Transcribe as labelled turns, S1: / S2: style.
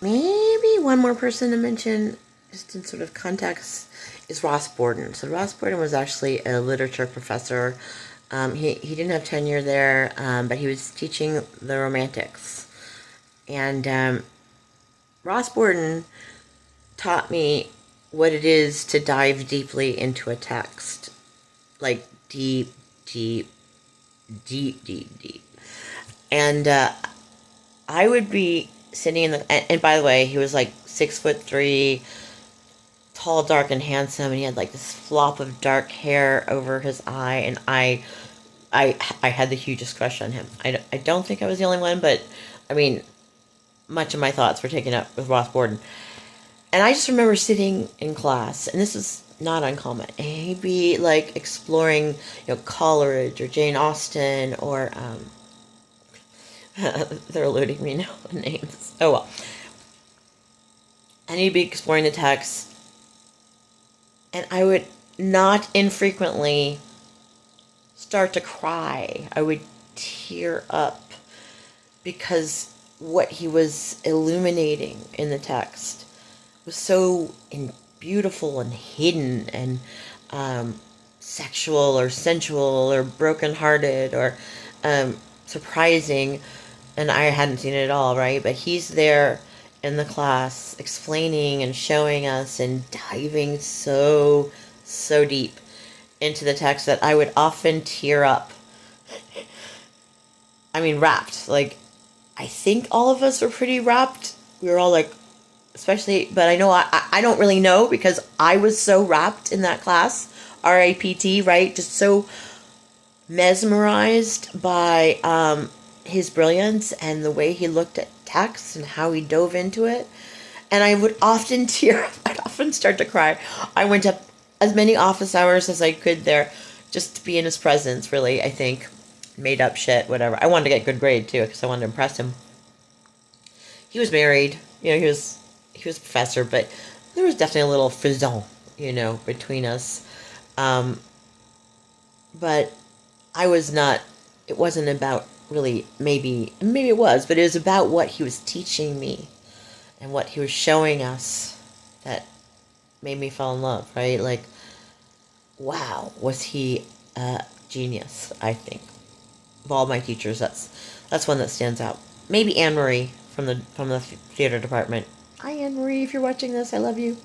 S1: Maybe one more person to mention, just in sort of context, is Ross Borden. So Ross Borden was actually a literature professor. He didn't have tenure there, but he was teaching the Romantics. And Ross Borden taught me what it is to dive deeply into a text. Like deep, deep, deep, deep, deep. And I would be sitting in the, and by the way, he was like 6'3", tall, dark, and handsome, and he had like this flop of dark hair over his eye, and I had the hugest crush on him. I don't think I was the only one, but I mean, much of my thoughts were taken up with Ross Borden. And I just remember sitting in class, and this is not uncommon, and he'd be like exploring, Coleridge or Jane Austen or, they're eluding me now, the names. Oh well. And he'd be exploring the text, and I would not infrequently start to cry. I would tear up because what he was illuminating in the text was so beautiful and hidden and sexual or sensual or brokenhearted or surprising. And I hadn't seen it at all, right? But he's there in the class explaining and showing us and diving so, so deep into the text that I would often tear up. I mean, rapt. Like, I think all of us were pretty rapt. We were all like, especially, but I know I don't really know because I was so rapt in that class, RAPT, right? Just so mesmerized by his brilliance and the way he looked at text and how he dove into it. And I would often tear up. I'd often start to cry. I went up as many office hours as I could there just to be in his presence, really, I think. Made up shit, whatever. I wanted to get a good grade, too, because I wanted to impress him. He was married. He was a professor, but there was definitely a little frisson, between us. Um, but I was not, it wasn't about really, maybe it was, but it was about what he was teaching me and what he was showing us that made me fall in love, right? Like, wow, was he a genius, I think. Of all my teachers, that's one that stands out. Maybe Anne Marie from the theater department. Hi, Anne Marie, if you're watching this, I love you.